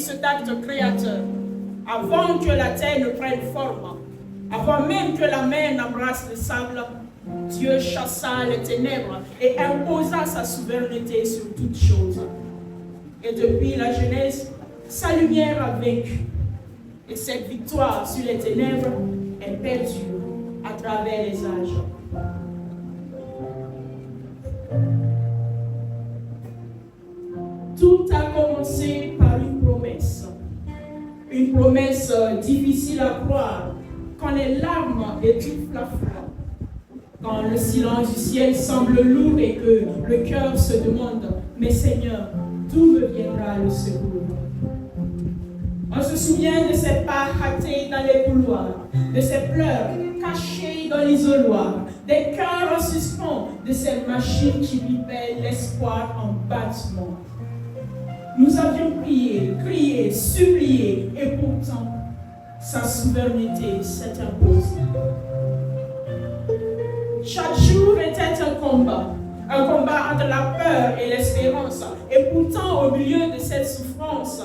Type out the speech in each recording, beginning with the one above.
cet acte créateur, avant que la terre ne prenne forme, avant même que la mer n'embrasse le sable, Dieu chassa les ténèbres et imposa sa souveraineté sur toutes choses. Et depuis la Genèse, sa lumière a vaincu. Et cette victoire sur les ténèbres est perdue à travers les âges. Tout a commencé par une promesse. Une promesse difficile à croire quand les larmes étouffent la foi. Quand le silence du ciel semble lourd et que le cœur se demande « Mais Seigneur, d'où me viendra le secours ?» On se souvient de ces pas ratés dans les couloirs, de ces pleurs cachés dans l'isoloir, des cœurs en suspens, de ces machines qui vivaient l'espoir en battement. Nous avions prié, crié, supplié, et pourtant, sa souveraineté s'est imposée. Chaque jour était un combat entre la peur et l'espérance. Et pourtant, au milieu de cette souffrance,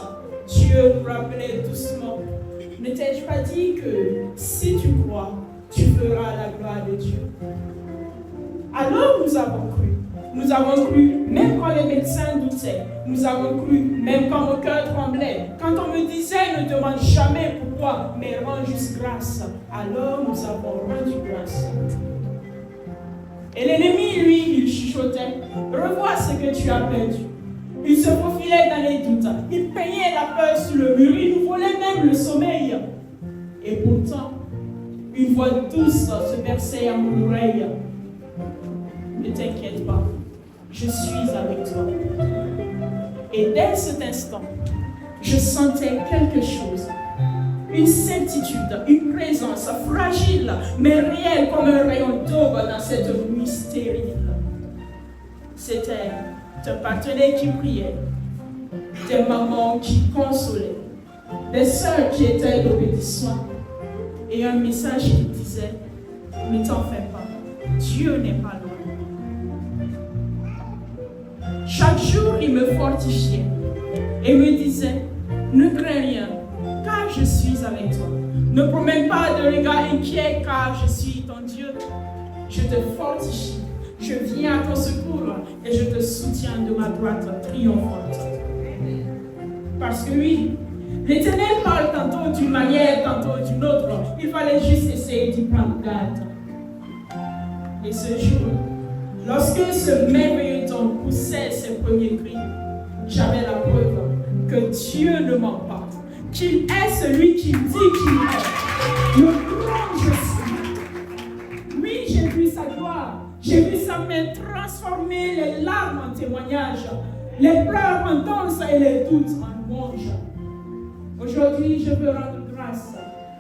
Dieu nous rappelait doucement, ne t'ai-je pas dit que si tu crois, tu verras la gloire de Dieu. Alors nous avons cru. Nous avons cru même quand les médecins doutaient. Nous avons cru même quand mon cœur tremblait. Quand on me disait ne demande jamais pourquoi, mais rends juste grâce. Alors nous avons rendu grâce. Et l'ennemi, lui, il chuchotait. Revois ce que tu as perdu. Il se faufilait dans les doutes. Il peignait la peur sur le mur. Il nous volait même le sommeil. Et pourtant, une voix douce se versait à mon oreille. Ne t'inquiète pas, je suis avec toi. Et dès cet instant, je sentais quelque chose. Une certitude, une présence fragile, mais réelle comme un rayon d'aube dans cette nuit stérile. C'était un partenaire qui priait, des mamans qui consolaient, des sœurs qui étaient d'obéissance, et un message qui disait, ne t'en fais pas, Dieu n'est pas loin. Chaque jour, il me fortifiait et me disait, ne crains rien, car je suis avec toi. Ne promène pas de regard inquiet, car je suis ton Dieu. Je te fortifie, je viens à ton secours et je te soutiens de ma droite triomphante. Parce que oui, l'Éternel parle tantôt d'une manière, tantôt d'une autre. Il fallait juste essayer d'y prendre garde. Et ce jour, lorsque ce merveilleux temps poussait ses premiers cris, j'avais la preuve que Dieu ne ment pas. Qu'il est celui qui dit qu'il est. Le grand je suis. Oui, j'ai vu sa gloire. J'ai vu sa main transformer les larmes en témoignages, les pleurs en danse et les doutes en louange. Aujourd'hui, je veux rendre grâce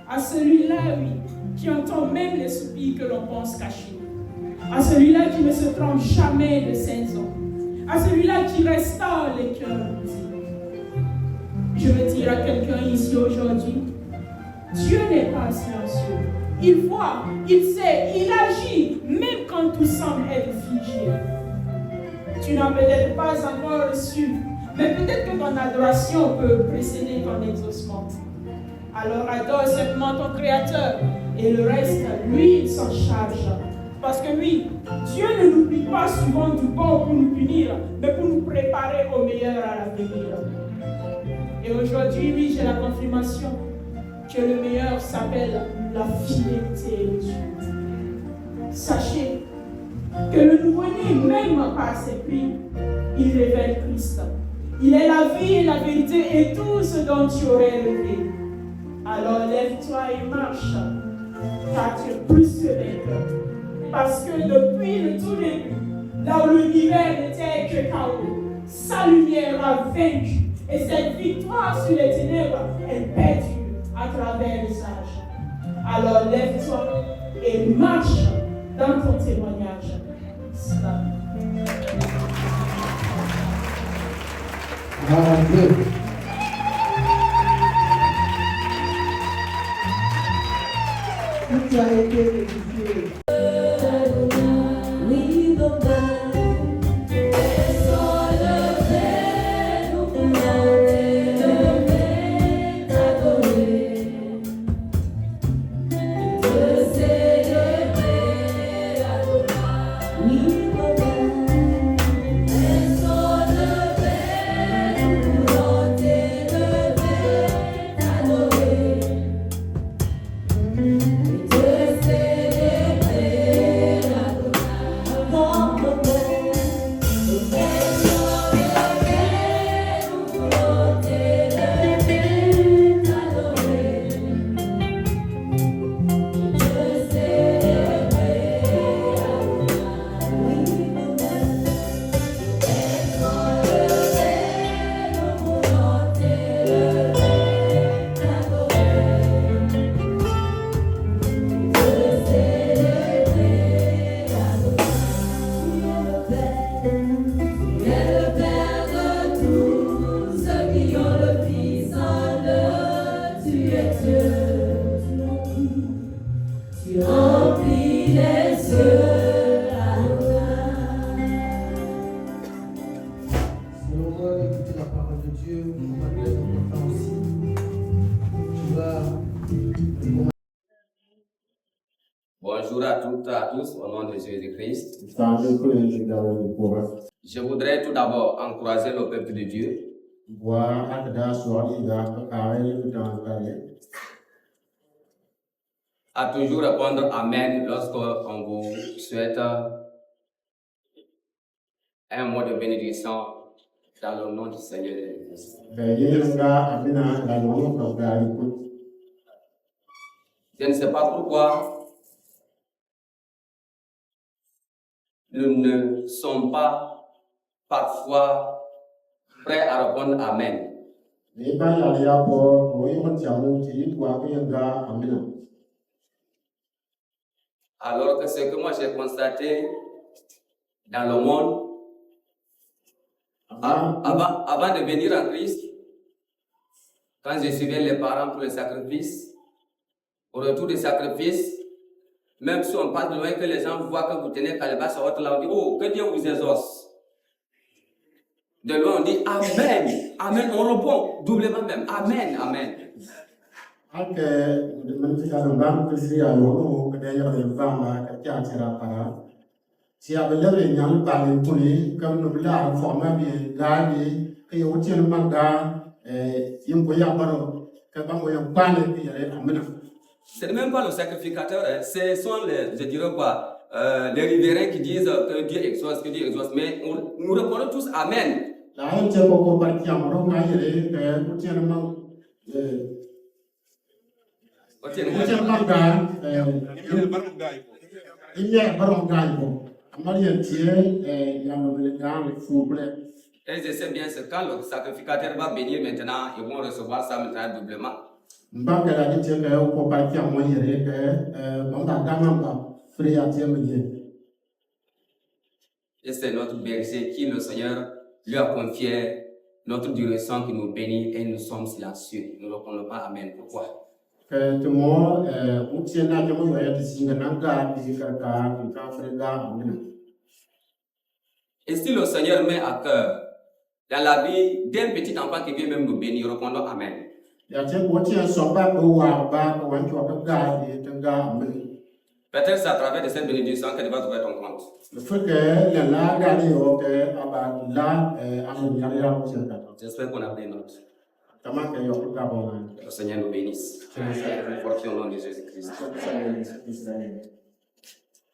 à celui-là, oui, qui entend même les soupirs que l'on pense cachés. À celui-là qui ne se trompe jamais de ses ans. À celui-là qui restaure les cœurs brisés. Je veux dire à quelqu'un ici aujourd'hui, Dieu n'est pas silencieux. Il voit, il sait, il agit, même quand tout semble être figé. Tu n'as peut-être pas encore reçu, mais peut-être que ton adoration peut précéder ton exaucement. Alors adore simplement ton Créateur et le reste, lui, il s'en charge. Parce que oui, Dieu ne nous prie pas souvent du bon pour nous punir, mais pour nous préparer au meilleur à l'avenir. Et aujourd'hui, oui, j'ai la confirmation que le meilleur s'appelle la fidélité de Dieu. Sachez que le nouveau-né, même par ses cris, il révèle Christ. Il est la vie et la vérité et tout ce dont tu aurais rêvé. Alors lève-toi et marche, car tu es plus que vainqueur. Parce que depuis le tout début, là où l'univers n'était que chaos, sa lumière a vaincu. Et cette victoire sur les ténèbres est perdue à travers les âges. Alors lève-toi et marche dans ton témoignage. Amen. Tout a été édifié. toutes et à tous au nom de Jésus-Christ. Sans écouter les gars de pouvoir. Je voudrais tout d'abord encourager le peuple de Dieu Voir à la soirée, il va préparer le temps de à toujours répondre Amen lorsqu'on vous souhaite un mot de bénédiction dans le nom du Seigneur Jésus-Christ. Je ne sais pas pourquoi nous ne sommes pas parfois prêts à répondre Amen. Alors que ce que moi j'ai constaté dans le monde, avant de venir en Christ, quand je suivais les parents pour le sacrifice, au retour des sacrifices, même si on passe de loin que les gens voient que vous tenez calebasse à votre là, on dit, oh, que Dieu vous exauce. De loin, on dit Amen, Amen, on répond doublement même, Amen, Amen. Si à l'heure il y a un parler pour lui, comme nous l'avons formé bien, que vous tiens le manga, il me voyait avant que vous voyez pas les Ce n'est même pas le sacrificateur, hein. Ce sont les, je dirais quoi, les riverains qui disent que Dieu exauce, mais nous répondons tous Amen. La haine c'est beaucoup parti à mon vous tiens le manga, il y a un baron gaïbo. Et je sais bien, c'est quand le sacrificateur va venir maintenant, ils vont recevoir ça maintenant doublement. Et c'est notre berger qui, le Seigneur, lui a confié notre direction qui nous bénit et nous sommes silencieux. Nous ne répondons pas Amen. Pourquoi? Et si le Seigneur met à cœur dans la vie d'un petit enfant qui vient même nous bénir, répondons Amen. Peut-être c'est à travers de cette bénédiction que tu vas trouver ton compte. J'espère qu'on a pris note. Que le Seigneur nous bénisse. Portons au nom de Jésus-Christ.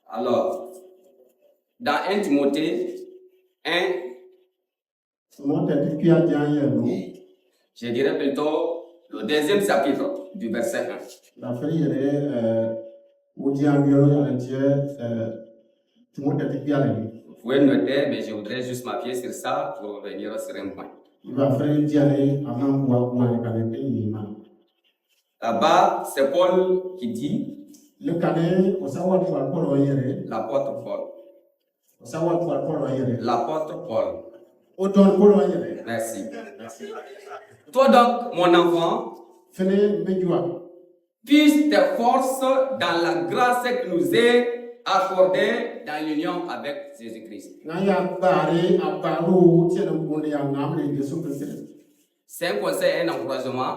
Alors, dans 1 Timothée 1, je dirais plutôt le deuxième chapitre du verset 1. Vous pouvez noter, mais je voudrais juste m'appuyer sur ça pour revenir sur un point. Là-bas, c'est Paul qui dit, l'apôtre Paul. L'apôtre Paul. Merci. Toi donc, mon enfant, puisse tes forces dans la grâce qui nous est accordée dans l'union avec Jésus-Christ. C'est un conseil et un encouragement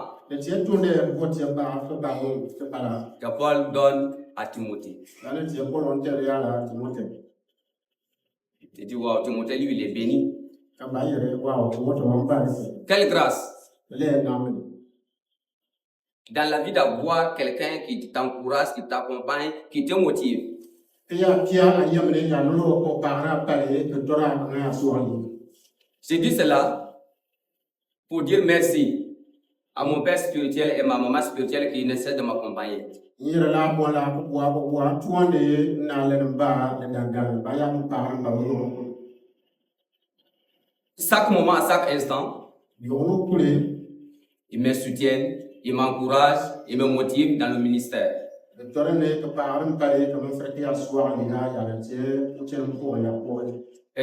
que Paul donne à Timothée. Il dit, wow, Timothée, lui, il est béni. Quelle grâce! Dans la vie d'avoir quelqu'un qui t'encourage, qui t'accompagne, qui te motive. Je dis cela pour dire merci à mon père spirituel et ma maman spirituelle qui ne cessent de m'accompagner. Chaque moment, à chaque instant, ils me soutiennent, ils m'encouragent, ils me motivent dans le ministère. Et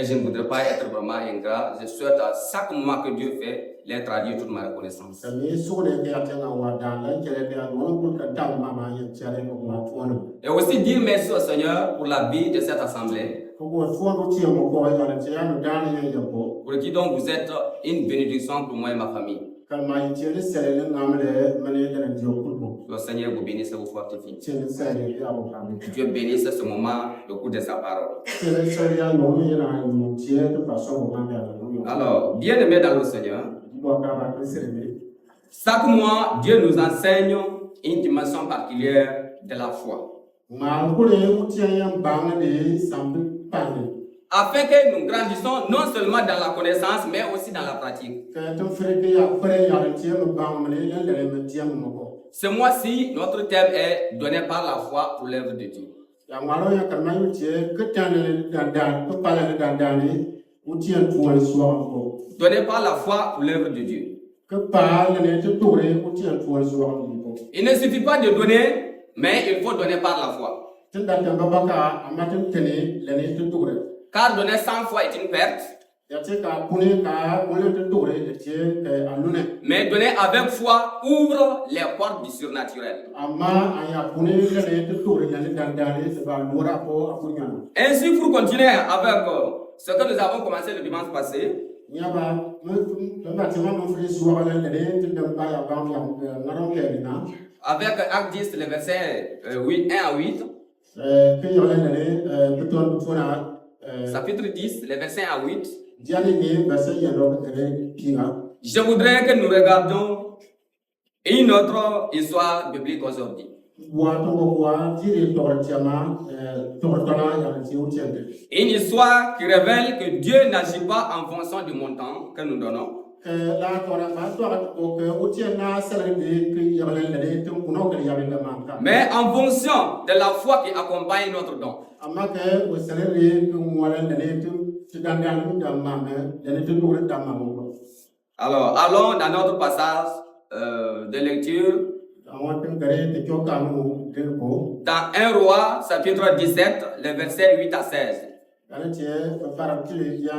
je ne voudrais pas être vraiment ingrat. Je souhaite à chaque moment que Dieu fait, les traduire toute ma reconnaissance. Et aussi dire merci au Seigneur pour la vie de cette assemblée. Pour qui donc vous êtes une bénédiction pour moi et ma famille. kalma yitiele sele ngamle mane dana dio kulbo Le Seigneur vous bénisse et vous fortifie. tiele sele ya bo kambe Dieu bénisse ce moment, le coup de sa parole. tiele sele ya no mi na no tie de façon bo kambe ala. Alors, bien-aimés dans le Seigneur, Bo ka ba sele chaque mois, Dieu nous enseigne une dimension particulière de la foi. ma kule utie ya bang de sambe pande Afin que nous grandissons non seulement dans la connaissance, mais aussi dans la pratique. ka to freke ya pre ya tie no bang mane le le me tie mo ko Ce mois-ci, notre thème est donné par la foi pour l'œuvre de Dieu. ya ngaro ya kalma yutie que tane dan ko pala dan ni utie tuwa so ko Donné par la foi pour l'œuvre de Dieu. que parle ne te toure utie tuwa so ko Il ne suffit pas de donner, mais il faut donner par la foi. tunda tamba baka amatin tene le ne te toure Car donner 100 fois est une perte, ya te ka pune ka mole te toure de tie ke alune mais donner avec foi ouvre les portes du surnaturel. amma aya pune le ne te toure le dan se ba lora ko akunya Ainsi, pour continuer avec ce que nous avons commencé le dimanche passé, nyaba me tema mo fri suwa le ne te damba ya ba ya ngaro ke na avec Acte 10, le verset 1 à 8, que yo le ne beton fona chapitre 10, le verset 1 à 8, diani ni ba se ya lo ke kinga je voudrais que nous regardions une autre histoire biblique aujourd'hui. wa to wa jiri to tiama to tona ya ti utiende Une histoire qui révèle que Dieu n'agit pas en fonction du montant que nous donnons, la tora ba to ko ke utiena sele de ke ya le ne te kuno ke ya le ma mais en fonction de la foi qui accompagne notre don. amma ke o sele re ke mo le ne te dandan da ma me le te do da ma mo Alors, allons dans notre passage de lecture awon tin gare te choka no de ko dans 1 Roi, chapitre 17, les versets 8 à 16. ana tie para kile ya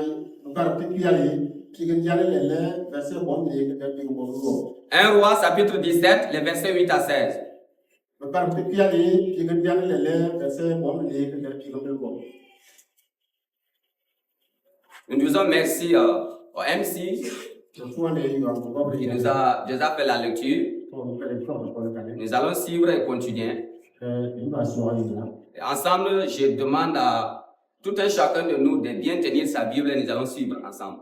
para pikiale ki ke ya le verset bon ne ke de ko 1 Roi, chapitre 17, les versets 8 à 16. para pikiale ki ke ya le verset bon ne ke de ko Nous disons merci au MC qui qui nous a déjà fait la lecture. Nous allons suivre et continuer. Et ensemble, je demande à tout un chacun de nous de bien tenir sa Bible et nous allons suivre ensemble.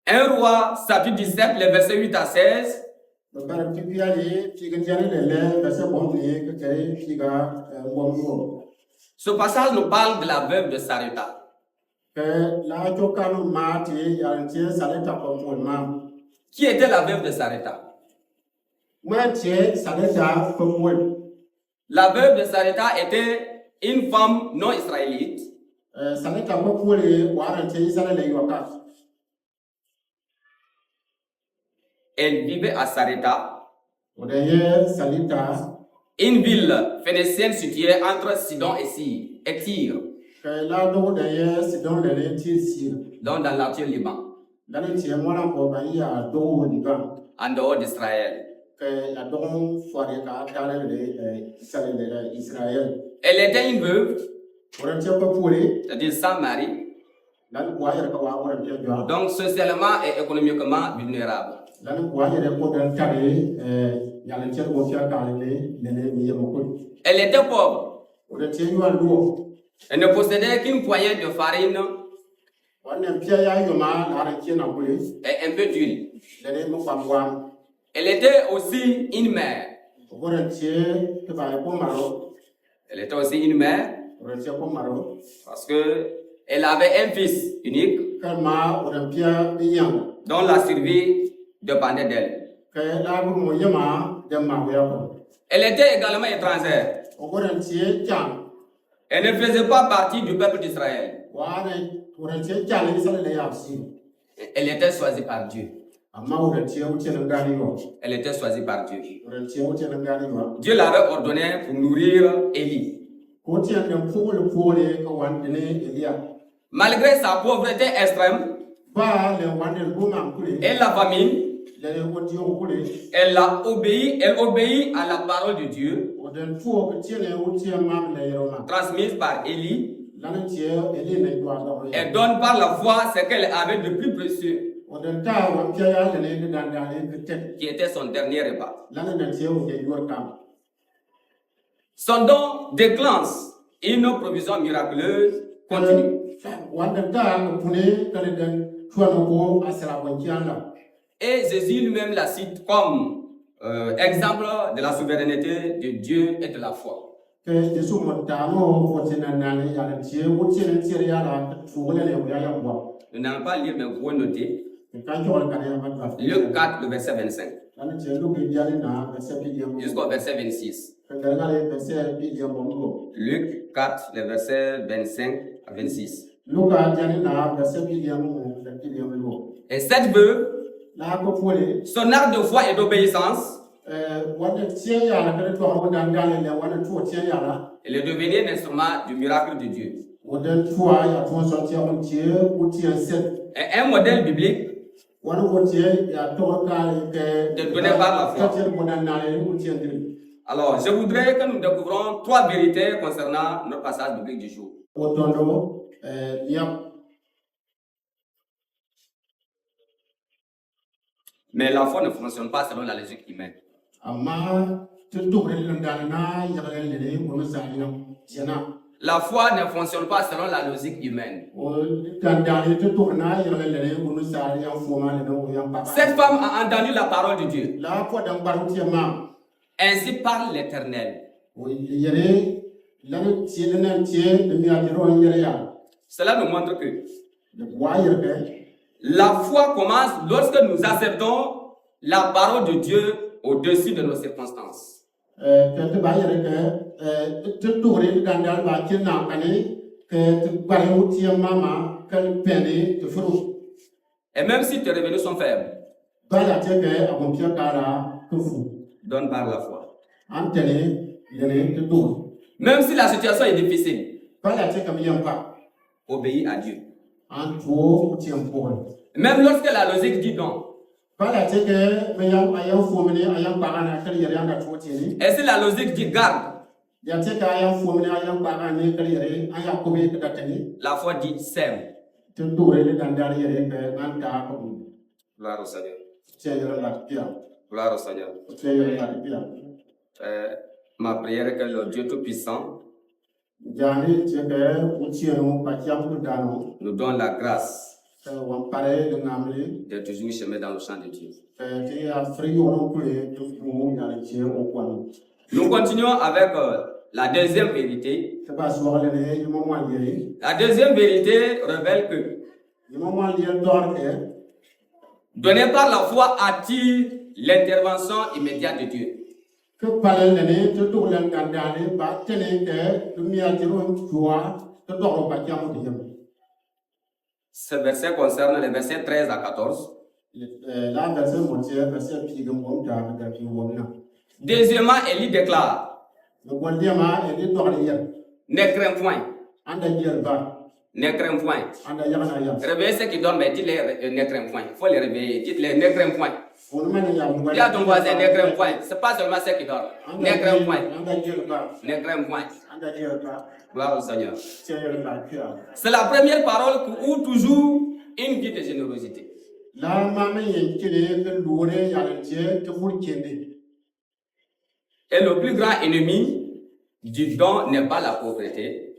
1 Roi, chapitre 17, les versets 8 à 16. Ce passage nous parle de la veuve de Sarepta. Qui était la veuve de Sarepta? La veuve de Sarepta était une femme non israélite. Elle vivait à Sarepta, une ville phénicienne située entre Sidon et Tyr, donc dans l'actuel Liban, en dehors d'Israël. Elle était une veuve, c'est-à-dire sans mari, donc socialement et économiquement vulnérable. Elle était pauvre. Elle ne possédait qu'une poignée de farine et un peu d'huile. Elle était aussi une mère. Elle était aussi une mère parce qu'elle avait un fils unique dont la survie dépendait d'elle. Elle était également étrangère. Elle ne faisait pas partie du peuple d'Israël. Elle était choisie par Dieu. Elle était choisie par Dieu. Dieu l'avait ordonné pour nourrir Élie. Malgré sa pauvreté extrême et la famine, elle obéit à la parole de Dieu transmise par Élie. lana tie ele ne do ado Elle donne par la foi ce qu'elle avait de plus précieux, odenta wa pia ya le ne danda le kete qui était son dernier repas. lana na tie o ke yo tam Son don déclenche une provision miraculeuse continue. wadanta ko pune kale den tuano ko asara ko kianda Et Jésus lui-même la cite comme exemple de la souveraineté de Dieu et de la foi. ke Yesu montano ko tinanane ya le tie o tie tie ya la fuule le ya ya bo Nous n'allons pas lire, mais vous pouvez noter. ka jo ka ya ba Luc 4, le verset 25, lana tie lu ke ya na ka se bi ya mo jusqu'au verset 26. ka ngale ka se bi ya mo Luc 4, le verset 25 à 26. luka jani na ka se bi ya mo ka bi ya mo Et cette veuve, la ko pole son acte de foi et d'obéissance, wanda tie ya la ka to ho dan gale le wanda to tie ya la elle est devenue un instrument du miracle de Dieu. wanda to ya to so tie on tie o tie set Et un modèle biblique wanda ko tie ya to ka ke de donner par la foi. tie mo dan na le o tie ndri Alors, je voudrais que nous découvrons 3 vérités concernant notre passage biblique du jour. o tondo ya Mais la foi ne fonctionne pas selon la logique humaine. amma to re dan na ya le mo sa ni tiena La foi ne fonctionne pas selon la logique humaine. o dan to na ya le mo sa ya fo ma le no ya pa Cette femme a entendu la parole de Dieu. la ko dan baru tie ma Ainsi parle l'Éternel. o yere lana tie lana tie de mi atiro yere ya Cela nous montre que de wa yere ke la foi commence lorsque nous acceptons la parole de Dieu au-dessus de nos circonstances. te ba yere ke te re dan dal ba tie na kane ke te ba yo tie mama ke pene te furu Et même si tes revenus sont faibles, ba ya tie ke abon pia kara ke fu donne par la foi. antene yene te do Même si la situation est difficile, ba ya tie ke mi yampa obéis à Dieu. an to tie mpore Même lorsque la logique dit non. ba ya tie ke me yam ayam fu mene ayam ba na ke yere anda to tie ni Et si la logique dit garde, ya tie ka ayam fu mene ayam ba na ke yere aya ko be ke datani la foi dit sème. te do re dan dal yere ke an ta ko Gloire au Seigneur. tie yere la pia Gloire au Seigneur. tie yere la pia Ma prière est que le Dieu Tout-Puissant jani tie ke u tie no pa tia ku dano nous donne la grâce wan pare de ngamli de toujours chemin dans le champ de Dieu. te ya free on pour te fu ya le tie o kwano Nous continuons avec la deuxième vérité. te ba so le ne mo mo yere La deuxième vérité révèle que mo mo yere dor ke donner par la foi attire l'intervention immédiate de Dieu. que pale ne te to len dan dale ba tene ke dumia tiro tuwa te do ba tia mo de yem Ce verset concerne les versets 13 à 14. la verset mo tie verset pi gam mo ta da pi wo na Deuxièmement, Élie déclare, le bon dia ma e de to yer ne crains point, anda yer ba ne crains point. anda yana ya Réveillez ceux qui dorment, mais dites-les ne crains point. Il faut les réveiller, dites-les ne crains point. on mane ya mo Dis à ton voisin ne crains point. Ce n'est pas seulement ceux qui dorment. Ne crains point, anda yer ba ne crains point. anda yer ba Gloire au Seigneur. tie yer la pia C'est la première parole qui ouvre toujours une vie de générosité. la mama yen kire ke lure ya le tie te fur kende Et le plus grand ennemi du don n'est pas la pauvreté,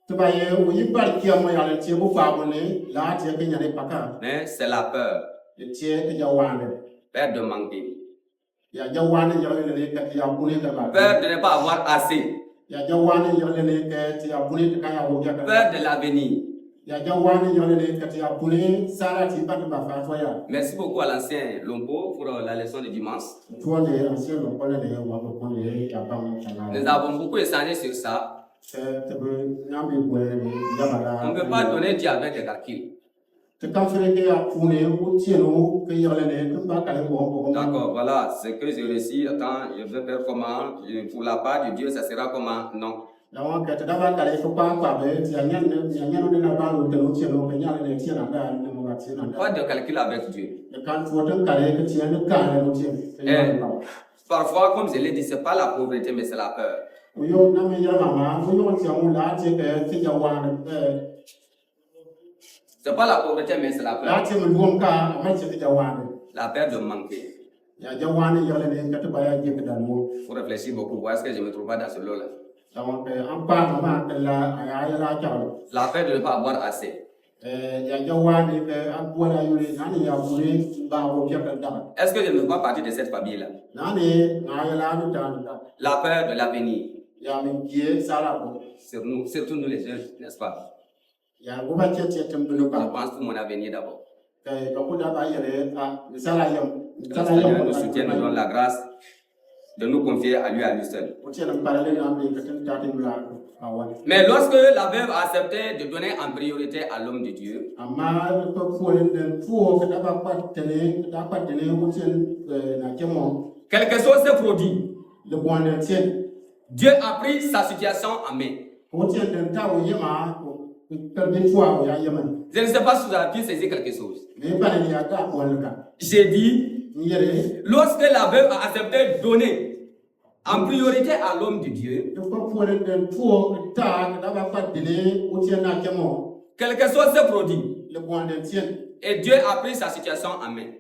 te ba ye o yi bar ki mo ya le tie bu pa bone la tie ke nyane paka mais c'est la peur, le tie ke jawane peur de manquer, ya jawane ya le ke ya bune ka ba peur de ne pas avoir assez, ya jawane ya le ke te ya bune te ka ya wo ya ka peur de l'avenir. ya jawane ya le ke te ya bune sara ti ba ba fa to ya Merci beaucoup à l'ancien Lombo pour la leçon de dimanche. to ne ancien lo ko ne wa ko ne ya ba mo kana Nous avons beaucoup échangé sur ça. te be nyambi bo ne ya ba On ne peut pas donner Dieu avec des calculs. te kan fere ke ya pune o tieno ke ya le ne ke ba ka le bo D'accord, voilà ce que j'ai réussi. Attends, je vais faire comment? Pour la part de Dieu, ça sera comment? Non. la wa ke te da ba ka le ko pa be ti ya nyan ne na ba lo te lo tieno ke nya le tiena da ne mo ba tiena da Pas de calcul avec Dieu. e kan fo te ka le ke tiena ka le lo tiena Parfois, comme je l'ai dit, ce n'est pas la pauvreté, mais c'est la peur. Yo na me ya mama, yo ti on la ti ke ti ya wan C'est pas la pauvreté, mais c'est la la peur. ti me luom ka ma ti ya wan. La peur de manquer. Ya ja wan ya le ne ka ta ba ya je ka dan mo. Il faut réfléchir beaucoup. Voir est-ce que je me trouve pas dans ce lot-là. Donc en pa ma la ya la cha. La peur de ne pas avoir assez. Ya ja wan ke an bo la yo le na ya bu le ba wo ke ka da. Est-ce que je ne fais pas partie de cette famille-là? Na ne na ya la ni dan da. La peur de l'avenir. Ya me je sala ko. Surtout nous les jeunes, n'est-ce pas? Ya go ba che che tem bu Je ba. pense pour mon avenir d'abord. Ke ko da ba yere a mi sala yam. Que le Seigneur nous soutienne, nous donne la grâce de nous confier à lui seul. Mais lorsque la veuve a accepté de donner en priorité à l'homme de Dieu, quelque chose s'est produit. Dieu a pris sa situation en main. Je ne sais pas si vous avez pu saisir quelque chose. J'ai dit, lorsque la veuve a accepté de donner en priorité à l'homme de Dieu, quelque chose s'est produit. Et Dieu a pris sa situation en main.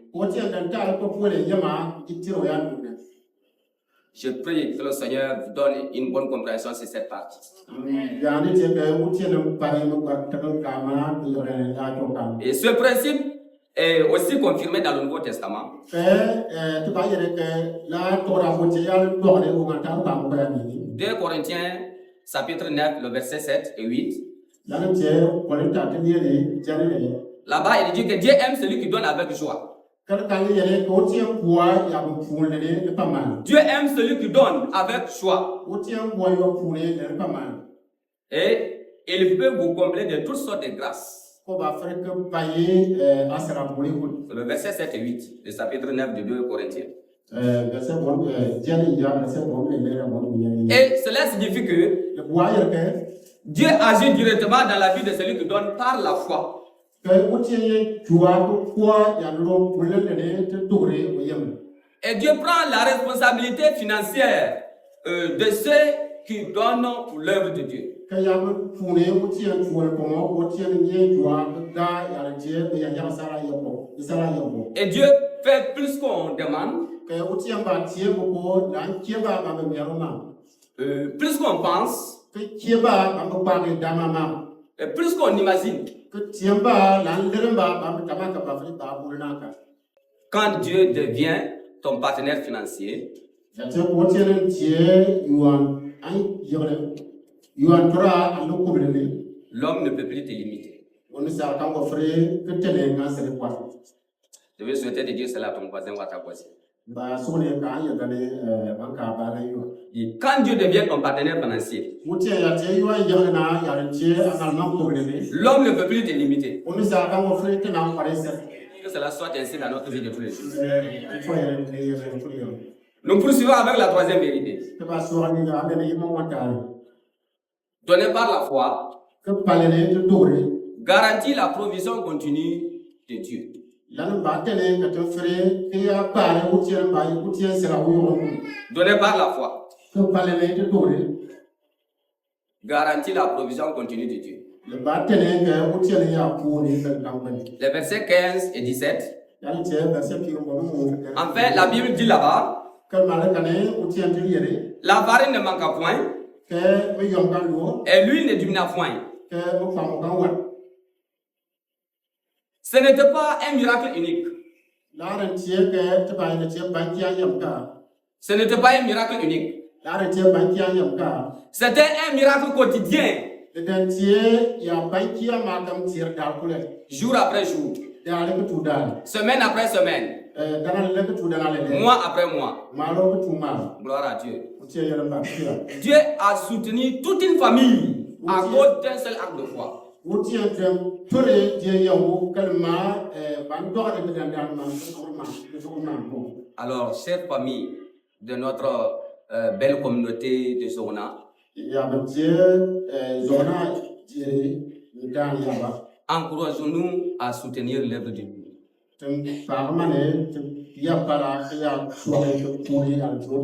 Je prie que le Seigneur vous donne une bonne compréhension sur cette partie. Et ce principe est aussi confirmé dans le Nouveau Testament. 2 Corinthiens, chapitre 9, le verset 7 et 8. Là-bas, il dit que Dieu aime celui qui donne avec joie. Dieu aime celui qui donne avec joie. Et il peut vous combler de toutes sortes de grâces. Le verset 7 et 8, le chapitre 9 de 2 Corinthiens. Et cela signifie que Dieu agit directement dans la vie de celui qui donne par la foi. Et Dieu prend la responsabilité financière de ceux qui donnent pour l'œuvre de Dieu. Et Dieu fait plus qu'on demande, plus qu'on pense, et plus qu'on imagine. Quand Dieu devient ton partenaire financier, l'homme ne peut plus te limiter. Je vais souhaiter de Dieu cela à ton voisin ou à ta voisine. Et quand Dieu devient ton partenaire financier, l'homme ne peut plus te limiter. Que cela soit ainsi dans notre vie de tous les jours. Nous poursuivons avec la troisième vérité. Donné par la foi, garantit la provision continue de Dieu. Donné par la foi, garantit la provision continue de Dieu. Les versets 15 et 17. Enfin, la Bible dit là-bas, la farine ne manqua point, et l'huile ne diminua point. Ce n'était pas un miracle unique. Ce n'était pas un miracle unique. C'était un miracle quotidien. Jour après jour. Semaine après semaine. Mois après mois. Gloire à Dieu. Dieu a soutenu toute une famille à cause d'un seul acte de foi. Alors, chère famille de notre belle communauté de Zona, encourageons-nous à soutenir l'œuvre de Dieu.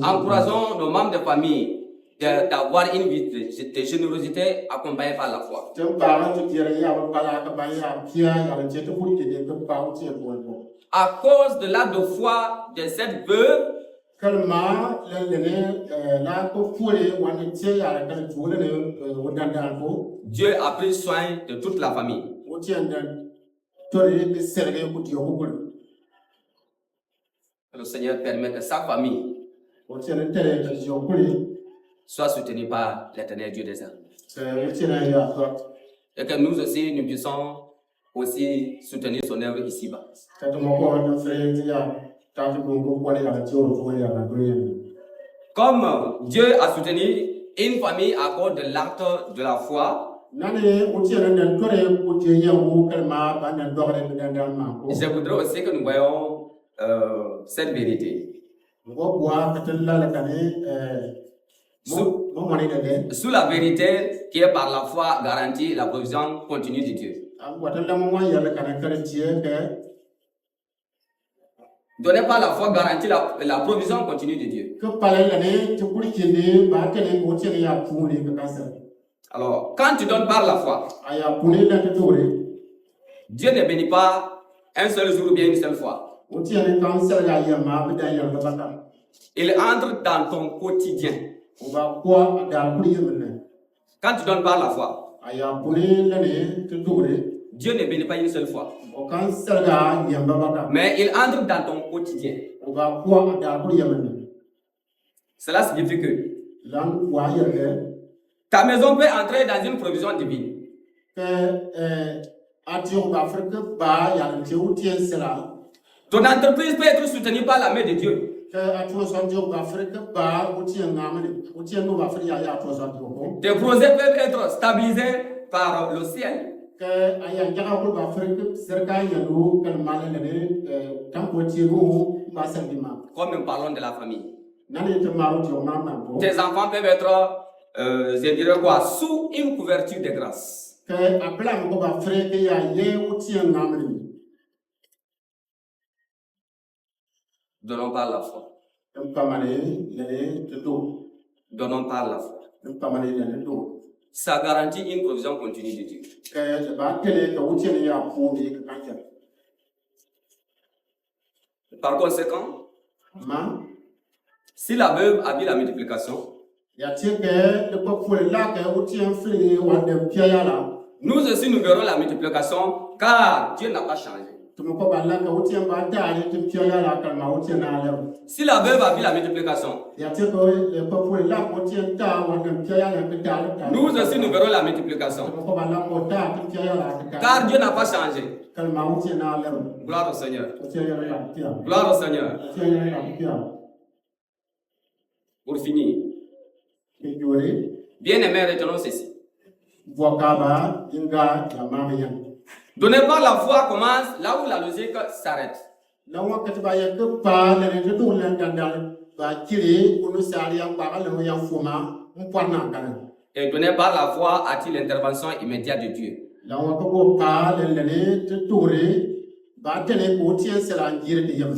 Encourageons nos membres de famille d'avoir une vie de générosité accompagnée par la foi. tem ba tu tire ya ba pala ka ba ya pia ya le te ku ti de ka pa u ti bo À cause de l'acte de foi de cette veuve, kalma le ne la ko fure wan ti ya ka tu le ne wodanda ko Dieu a pris soin de toute la famille. u ti anda tori bi serge ku ti ko ko Le Seigneur permet que sa famille u ti ne tere ka jo ku ni soit soutenue par l'Éternel Dieu des armées. u ti ne ya ko Et que nous aussi, nous puissions aussi soutenir son œuvre ici-bas. ta to mo ko ta fre ti ya ta ti ko ko ya ti o ko ya na ni Comme Dieu a soutenu une famille à cause de l'acte de la foi, nane u ti ne tore ku ti ya ku kalma ba na dogre bi dan ma ko je voudrais aussi que nous voyons cette vérité. ngo bua katalla la kane mo moni de Sous la vérité qui est par la foi garantie la provision continue de Dieu. am watalla mo wa yalla kana kare tie ke Donné par la foi garantie la provision continue de Dieu. que pale la ne te kuri kinde ba tele ko tie ya puni ka kasa Alors, quand tu donnes par la foi, aya puni la te tore Dieu ne bénit pas un seul jour ou bien une seule fois. o tie ne kan sel ya ya ma bi da ya ga bata Il entre dans ton quotidien. o ba ko da kuri yemne Quand tu donnes par la foi, aya puni la ne te tore Dieu ne bénit pas une seule fois. o kan sel ga ya ba bata Mais il entre dans ton quotidien. o ba ko da kuri yemne Cela signifie que lan wa yelle ta maison peut entrer dans une provision divine. que atio ba afrique ba ya te o tie sela Ton entreprise peut être soutenue par la main de Dieu. que atio sanjo ba afrique ba o tie ngamane o tie no ba afrique ya atio sanjo ko Tes projets peuvent être stabilisés par le ciel. que aya jaga ko ba afrique serka ya do kal mala ne tampo tie no ba sandima Comme nous parlons de la famille. nani te maro ti o na ko Tes enfants peuvent être, je dirais quoi, sous une couverture de grâce. que apela ko ba afrique ya ye o tie ngamane Donnons par la foi. pamane ne te do Donnons par la foi. pamane ne do Ça garantit une provision continue de Dieu. que ba tele ko o tie ya ko ni ka kan Par conséquent, ma si la veuve a vu la multiplication, ya tie ke le ko fo la ke o tie fli wa de pia ya la nous aussi nous verrons la multiplication car Dieu n'a pas changé. tu mo ko ba la ke o tie ba da ni te pia ya la ka ma o tie na le Si la veuve a vu la multiplication, ya tie ko le ko fo la ko tie ta wa de pia ya la ke da la nous aussi nous verrons la multiplication tu mo ko ba la ko da te pia ya la ke da car Dieu n'a pas changé. ka ma o tie na le Gloire au Seigneur. o tie ya la pia Gloire au Seigneur. o tie ya la pia Pour finir, ke jore bien-aimés, retenons ceci. vo ka ba inga ya ma ya Donner par la foi commence là où la logique s'arrête. la wa ka ba ya ke pa le ne to le dan ba kiri unu sari ya ba le ya fuma mpwana kana Et donner par la foi attire l'intervention immédiate de Dieu. la wa ko pa le ne te tore ba tele ko tie sela ngire de yam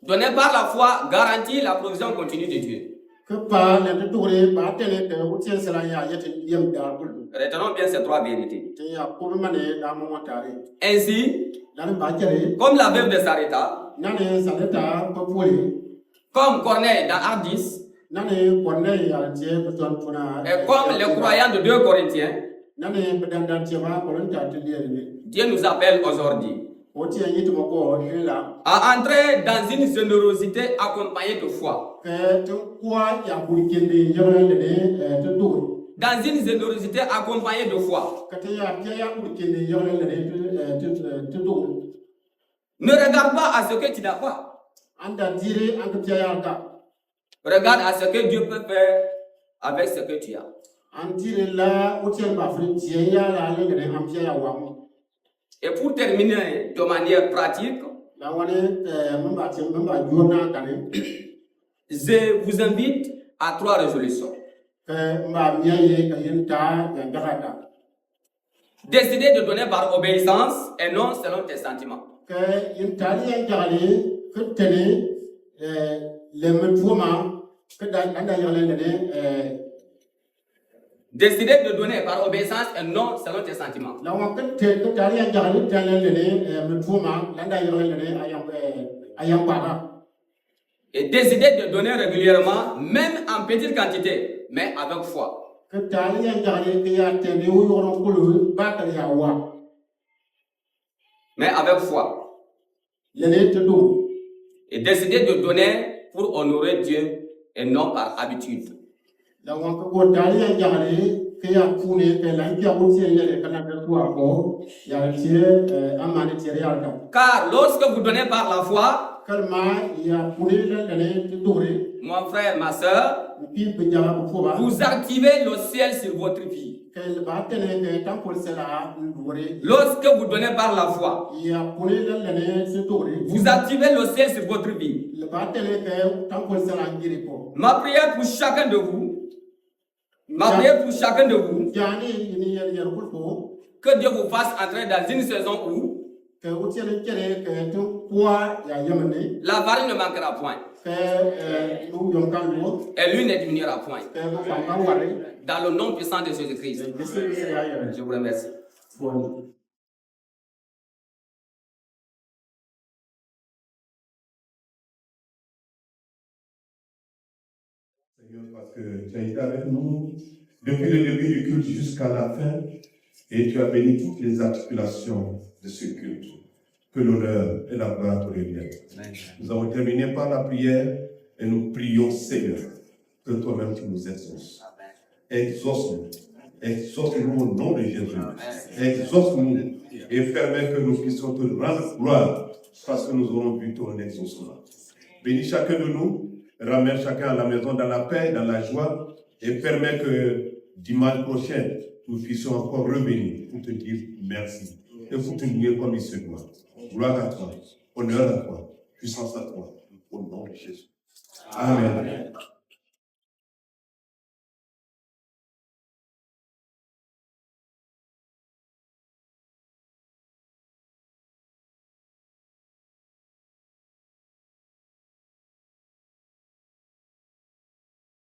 Donner par la foi garantit la provision continue de Dieu. que pa le te tore ba tele ke ko tie sela ya yete yam da bul Retenons bien ces trois vérités. te ya ko mane da mo tare Ainsi, dan ba kere comme la veuve de Sarepta, nane saleta ko pole comme Corneille dans Actes 10, nane ko ne ya tie ko ton tuna et comme les croyants de 2 Corinthiens, nane bedan dan tie ba ko ta te le Dieu nous appelle aujourd'hui o tie yite mo ko la à entrer dans une générosité accompagnée de foi. que te kwa ya burkende yore le te tore Dans une générosité accompagnée de foi. que te ya pia ya burkende yore le te tore Ne regarde pas à ce que tu n'as pas. anda dire anda pia ya ka Regarde à ce que Dieu peut faire avec ce que tu as. antire la utien ba fri tie ya la le ne am pia ya wa mo Et pour terminer de manière pratique, la wane mba tie mba jona kane je vous invite à 3 résolutions. que mba miaye ka yenta ya garata Décidez de donner par obéissance et non selon tes sentiments. que yentali ya jale que tene le mtuma que da anda yole ne Décider de donner par obéissance et non selon tes sentiments. la wa ka te ka tari ya jagani talen le me tuma landa yo le ayam baba Et décider de donner régulièrement, même en petite quantité, mais avec foi. ka tari ya jagani ke ya te be yo ron kulu ba ka ya wa Mais avec foi. le te do Et décider de donner pour honorer Dieu et non par habitude. la wa ka go tari ya jagani ke ya pune ke la ya wo tie le kana ka tuwa ko ya tie amane tie ya ka Car lorsque vous donnez par la foi, kalma ya pune le te dore mon frère, ma soeur, pi pe jara ko foba vous activez le ciel sur votre vie. ke ba tene ke tan ko sela dore Lorsque vous donnez par la foi, ya pune le te dore vous activez le ciel sur votre vie. le ba tene ke tan ko sela ngiri ko Ma prière pour chacun de vous, jani ni yer ko que Dieu vous fasse entrer dans une saison où ke o tiene kere ke to kwa ya yamane la farine ne manquera point ke no yom kan mo et lui ne diminuera point. ke ko fa ware Dans le nom puissant de Jésus-Christ, je vous remercie. Seigneur, parce que tu as été avec nous depuis le début du culte jusqu'à la fin et tu as béni toutes les articulations de ce culte. Que l'honneur et la gloire te reviennent. Nous avons terminé par la prière et nous prions, Seigneur, que toi-même tu nous exauces. Exauce-nous. Exauce-nous au nom de Jésus. Exauce-nous et permets que nous puissions te rendre gloire parce que nous aurons vu ton exaucement. Bénis chacun de nous, ramène chacun à la maison dans la paix, dans la joie et permets que dimanche prochain, nous puissions encore revenir pour te dire merci et pour te louer comme il se doit. Gloire à toi, honneur à toi, puissance à toi, au nom de Jésus. Amen.